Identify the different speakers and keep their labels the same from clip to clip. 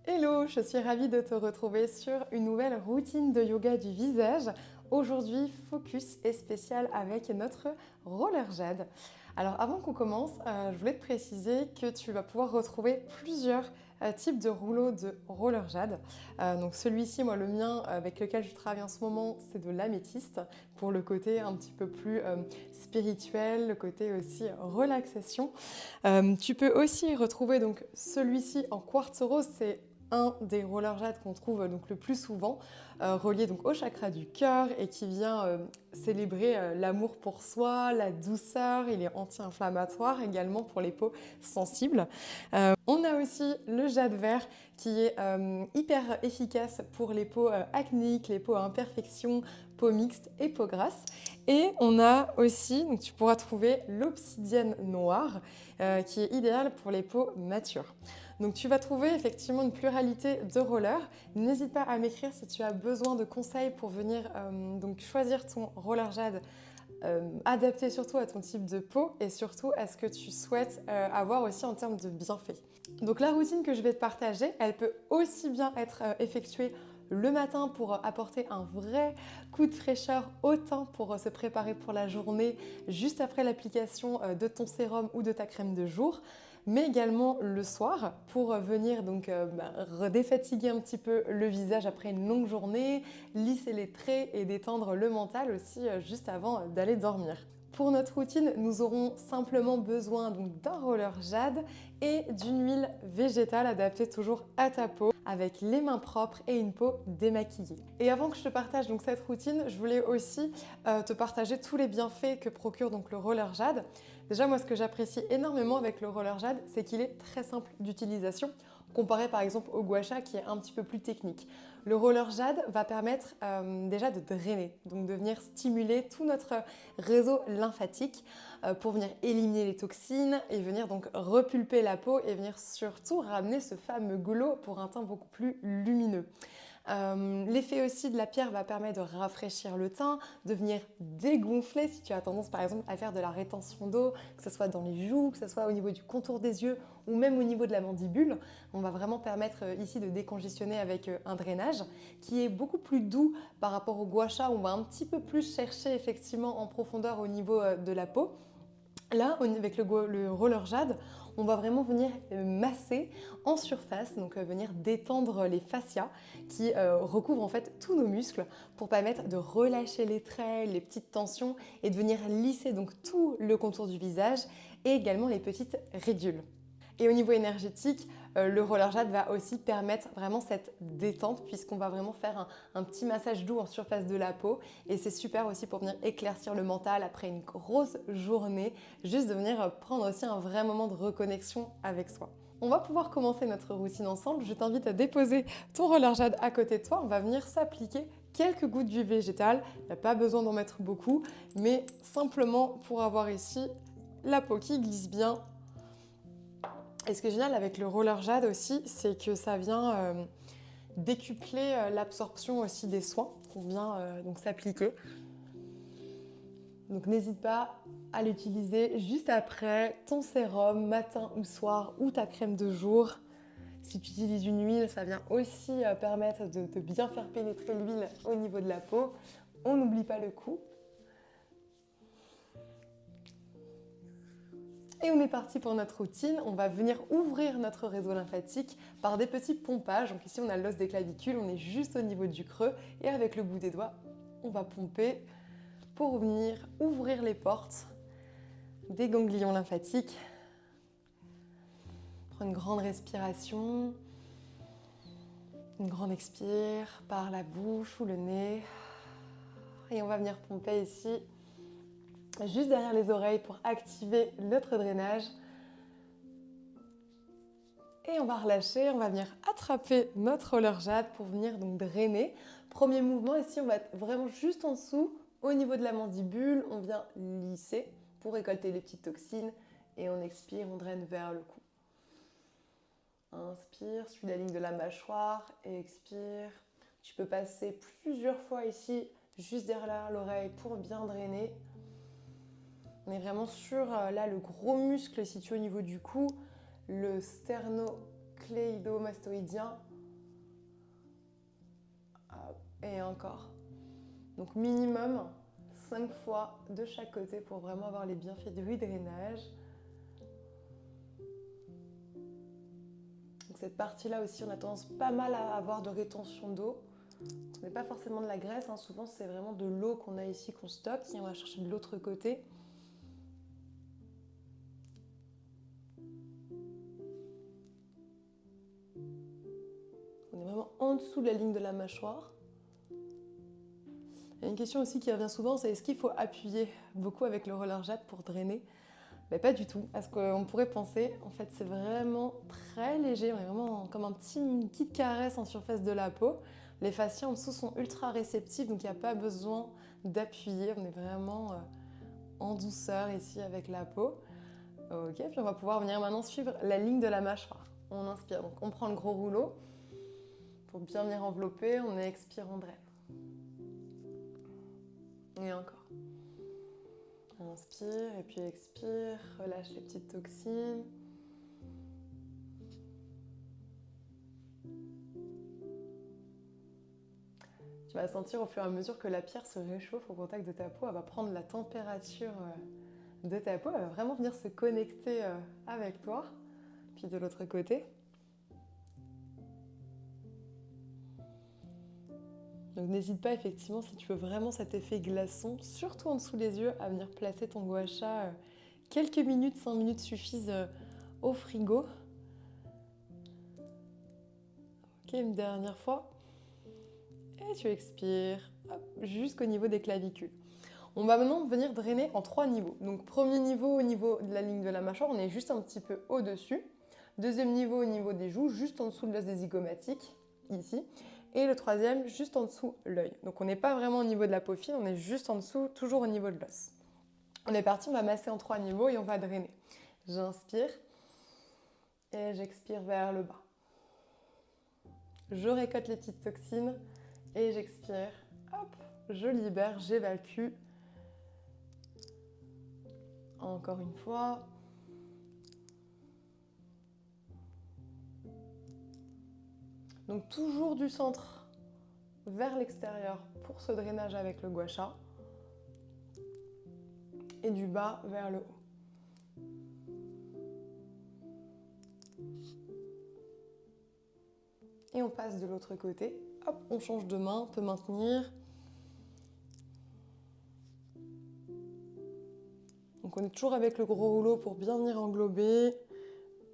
Speaker 1: Hello, je suis ravie de te retrouver sur une nouvelle routine de yoga du visage. Aujourd'hui, focus est spécial avec notre roller jade. Alors avant qu'on commence, je voulais te préciser que tu vas pouvoir retrouver plusieurs types de rouleaux de roller jade. Donc celui-ci, moi le mien avec lequel je travaille en ce moment, c'est de l'améthyste pour le côté un petit peu plus spirituel, le côté aussi relaxation. Tu peux aussi retrouver donc celui-ci en quartz rose, c'est un des rollers jade qu'on trouve donc le plus souvent, relié donc au chakra du cœur et qui vient célébrer l'amour pour soi, la douceur, il est anti-inflammatoire également pour les peaux sensibles. On a aussi le jade vert qui est hyper efficace pour les peaux acnéiques, les peaux à imperfection, peau mixte et peau grasse. Et on a aussi, donc tu pourras trouver l'obsidienne noire qui est idéale pour les peaux matures. Donc tu vas trouver effectivement une pluralité de rollers. N'hésite pas à m'écrire si tu as besoin de conseils pour venir donc choisir ton roller jade adapté surtout à ton type de peau et surtout à ce que tu souhaites avoir aussi en termes de bienfaits. Donc la routine que je vais te partager, elle peut aussi bien être effectuée le matin pour apporter un vrai coup de fraîcheur au teint pour se préparer pour la journée juste après l'application de ton sérum ou de ta crème de jour, mais également le soir pour venir donc défatiguer un petit peu le visage après une longue journée, lisser les traits et détendre le mental aussi juste avant d'aller dormir. Pour notre routine, nous aurons simplement besoin d'un roller jade et d'une huile végétale adaptée toujours à ta peau avec les mains propres et une peau démaquillée. Et avant que je te partage donc cette routine, je voulais aussi te partager tous les bienfaits que procure donc le roller jade. Déjà, moi, ce que j'apprécie énormément avec le roller jade, c'est qu'il est très simple d'utilisation comparé par exemple au gua sha qui est un petit peu plus technique. Le roller jade va permettre déjà de drainer, donc de venir stimuler tout notre réseau lymphatique pour venir éliminer les toxines et venir donc repulper la peau et venir surtout ramener ce fameux glow pour un teint beaucoup plus lumineux. L'effet aussi de la pierre va permettre de rafraîchir le teint, de venir dégonfler si tu as tendance par exemple à faire de la rétention d'eau, que ce soit dans les joues, que ce soit au niveau du contour des yeux ou même au niveau de la mandibule. On va vraiment permettre ici de décongestionner avec un drainage qui est beaucoup plus doux par rapport au gua sha où on va un petit peu plus chercher effectivement en profondeur au niveau de la peau. Là, avec le roller jade, on va vraiment venir masser en surface, donc venir détendre les fascias qui recouvrent en fait tous nos muscles pour permettre de relâcher les traits, les petites tensions et de venir lisser donc tout le contour du visage et également les petites ridules. Et au niveau énergétique, le roller jade va aussi permettre vraiment cette détente puisqu'on va vraiment faire un petit massage doux en surface de la peau et c'est super aussi pour venir éclaircir le mental après une grosse journée, juste de venir prendre aussi un vrai moment de reconnexion avec soi. On va pouvoir commencer notre routine ensemble. Je t'invite à déposer ton roller jade à côté de toi. On va venir s'appliquer quelques gouttes d'huile végétale. Il n'y a pas besoin d'en mettre beaucoup, mais simplement pour avoir ici la peau qui glisse bien. Et ce qui est génial avec le roller jade aussi, c'est que ça vient décupler l'absorption aussi des soins qu'on vient donc s'appliquer. Donc n'hésite pas à l'utiliser juste après ton sérum, matin ou soir, ou ta crème de jour. Si tu utilises une huile, ça vient aussi permettre de bien faire pénétrer l'huile au niveau de la peau. On n'oublie pas le cou. Et on est parti pour notre routine. On va venir ouvrir notre réseau lymphatique par des petits pompages. Donc ici, on a l'os des clavicules, on est juste au niveau du creux. Et avec le bout des doigts, on va pomper pour venir ouvrir les portes des ganglions lymphatiques. Prends une grande respiration. Une grande expire par la bouche ou le nez. Et on va venir pomper ici, juste derrière les oreilles pour activer notre drainage. Et on va relâcher, on va venir attraper notre roller jade pour venir donc drainer. Premier mouvement, ici on va être vraiment juste en dessous, au niveau de la mandibule, on vient lisser pour récolter les petites toxines et on expire, on draine vers le cou. Inspire, suis la ligne de la mâchoire et expire. Tu peux passer plusieurs fois ici, juste derrière l'oreille pour bien drainer. On est vraiment sur là le gros muscle situé au niveau du cou, le sternocléidomastoïdien. Hop, et encore. Donc minimum 5 fois de chaque côté pour vraiment avoir les bienfaits du drainage. Donc cette partie-là aussi, on a tendance pas mal à avoir de rétention d'eau. Ce n'est pas forcément de la graisse, hein. Souvent c'est vraiment de l'eau qu'on a ici qu'on stocke et on va chercher de l'autre côté. On est vraiment en dessous de la ligne de la mâchoire. Il y a une question aussi qui revient souvent, c'est est-ce qu'il faut appuyer beaucoup avec le roller jet pour drainer? Mais pas du tout, parce qu'on pourrait penser, en fait c'est vraiment très léger, on est vraiment comme une petite caresse en surface de la peau. Les fascias en dessous sont ultra réceptifs, donc il n'y a pas besoin d'appuyer, on est vraiment en douceur ici avec la peau. Ok, puis on va pouvoir venir maintenant suivre la ligne de la mâchoire. On inspire, donc on prend le gros rouleau pour bien venir envelopper, on expire, on draine. Et encore. Inspire et puis expire, relâche les petites toxines. Tu vas sentir au fur et à mesure que la pierre se réchauffe au contact de ta peau, elle va prendre la température de ta peau, elle va vraiment venir se connecter avec toi. Puis de l'autre côté. Donc n'hésite pas effectivement si tu veux vraiment cet effet glaçon, surtout en dessous des yeux, à venir placer ton gua sha. Quelques minutes, 5 minutes suffisent au frigo. Ok, une dernière fois. Et tu expires jusqu'au niveau des clavicules. On va maintenant venir drainer en 3 niveaux. Donc premier niveau au niveau de la ligne de la mâchoire, on est juste un petit peu au-dessus. Deuxième niveau au niveau des joues, juste en dessous de l'os des zygomatiques, ici. Et le troisième, juste en dessous l'œil. Donc on n'est pas vraiment au niveau de la peau fine, on est juste en dessous, toujours au niveau de l'os. On est parti, on va masser en 3 niveaux et on va drainer. J'inspire et j'expire vers le bas. Je récolte les petites toxines et j'expire. Hop, je libère, j'évacue. Encore une fois. Donc toujours du centre vers l'extérieur pour ce drainage avec le gua sha. Et du bas vers le haut. Et on passe de l'autre côté. Hop, on change de main, on peut maintenir. Donc on est toujours avec le gros rouleau pour bien venir englober,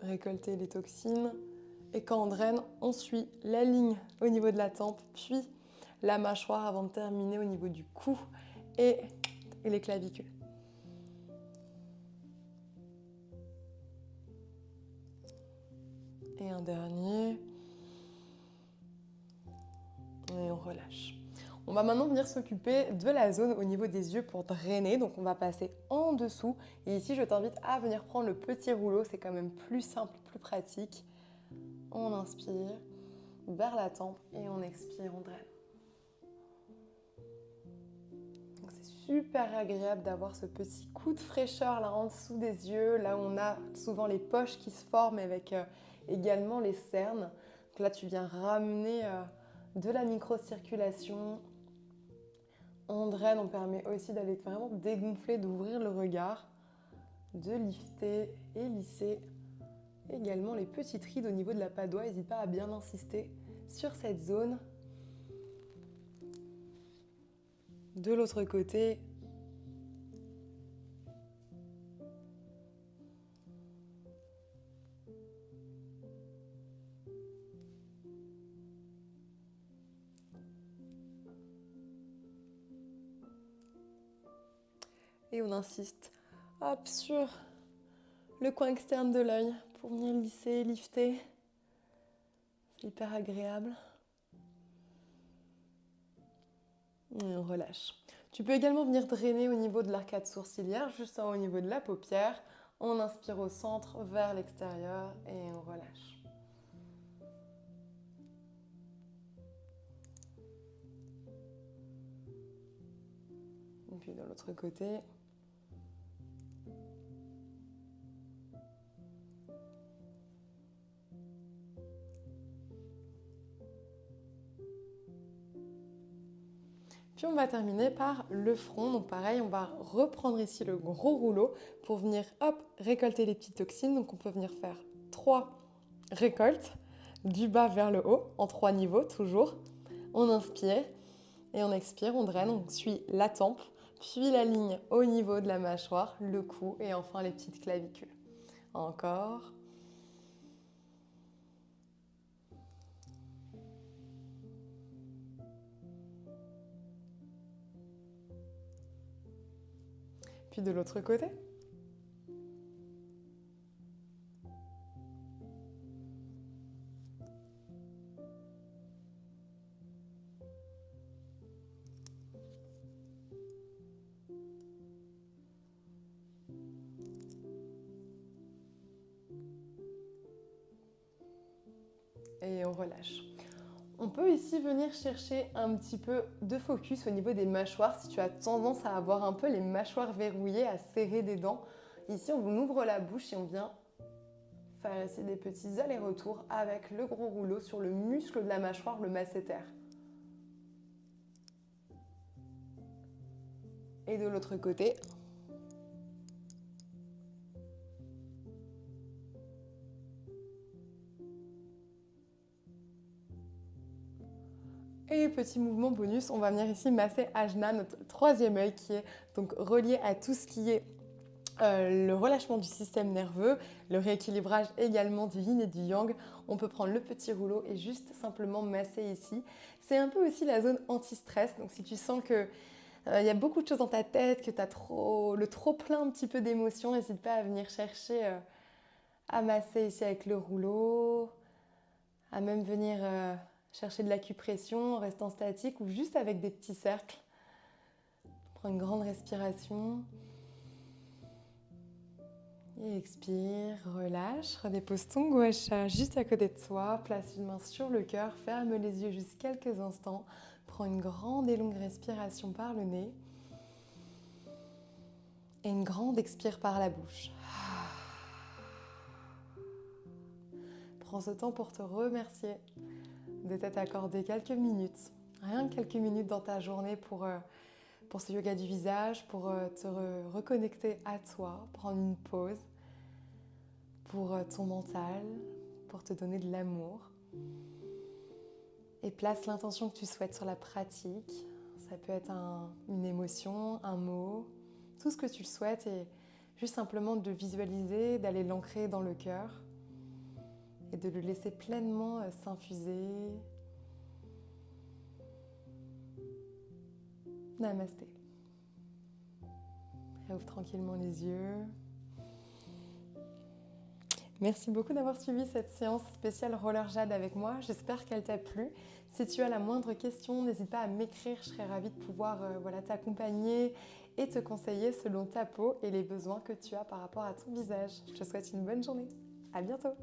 Speaker 1: récolter les toxines. Et quand on draine, on suit la ligne au niveau de la tempe, puis la mâchoire avant de terminer au niveau du cou et les clavicules. Et un dernier. Et on relâche. On va maintenant venir s'occuper de la zone au niveau des yeux pour drainer. Donc on va passer en dessous. Et ici, je t'invite à venir prendre le petit rouleau. C'est quand même plus simple, plus pratique. On inspire vers la tempe et on expire, on draine. Donc c'est super agréable d'avoir ce petit coup de fraîcheur là en dessous des yeux, là où on a souvent les poches qui se forment avec également les cernes. Donc là, tu viens ramener de la microcirculation. On draine, on permet aussi d'aller vraiment dégonfler, d'ouvrir le regard, de lifter et lisser également les petites rides au niveau de la padoie. N'hésite pas à bien insister sur cette zone. De l'autre côté, et on insiste hop, sur le coin externe de l'œil pour venir lisser, lifter. C'est hyper agréable. Et on relâche. Tu peux également venir drainer au niveau de l'arcade sourcilière, juste au niveau de la paupière. On inspire au centre, vers l'extérieur et on relâche. Et puis de l'autre côté. Puis on va terminer par le front. Donc pareil, on va reprendre ici le gros rouleau pour venir, hop, récolter les petites toxines. Donc on peut venir faire 3 récoltes du bas vers le haut, en 3 niveaux toujours. On inspire et on expire, on draine, on suit la tempe, puis la ligne au niveau de la mâchoire, le cou et enfin les petites clavicules. Encore. Puis de l'autre côté. Et on relâche. On peut ici venir chercher un petit peu de focus au niveau des mâchoires si tu as tendance à avoir un peu les mâchoires verrouillées, à serrer des dents. Ici, on ouvre la bouche et on vient faire ici des petits allers-retours avec le gros rouleau sur le muscle de la mâchoire, le masséter. Et de l'autre côté. Et petit mouvement bonus, on va venir ici masser Ajna, notre troisième œil qui est donc relié à tout ce qui est le relâchement du système nerveux, le rééquilibrage également du yin et du yang. On peut prendre le petit rouleau et juste simplement masser ici. C'est un peu aussi la zone anti-stress, donc si tu sens que y a beaucoup de choses dans ta tête, que tu as le trop plein un petit peu d'émotions, n'hésite pas à venir chercher à masser ici avec le rouleau, à même venir chercher de l'acupression en restant statique ou juste avec des petits cercles. Prends une grande respiration. Et expire, relâche, redépose ton guacha juste à côté de toi, place une main sur le cœur, ferme les yeux juste quelques instants, prends une grande et longue respiration par le nez et une grande expire par la bouche. Prends ce temps pour te remercier de t'être accordé quelques minutes, rien que quelques minutes dans ta journée pour ce yoga du visage, pour te reconnecter à toi, prendre une pause pour ton mental, pour te donner de l'amour. Et place l'intention que tu souhaites sur la pratique. Ça peut être une émotion, un mot, tout ce que tu le souhaites et juste simplement de visualiser, d'aller l'ancrer dans le cœur et de le laisser pleinement s'infuser. Namasté. Ouvre tranquillement les yeux. Merci beaucoup d'avoir suivi cette séance spéciale Roller Jade avec moi. J'espère qu'elle t'a plu. Si tu as la moindre question, n'hésite pas à m'écrire. Je serais ravie de pouvoir t'accompagner et te conseiller selon ta peau et les besoins que tu as par rapport à ton visage. Je te souhaite une bonne journée. À bientôt.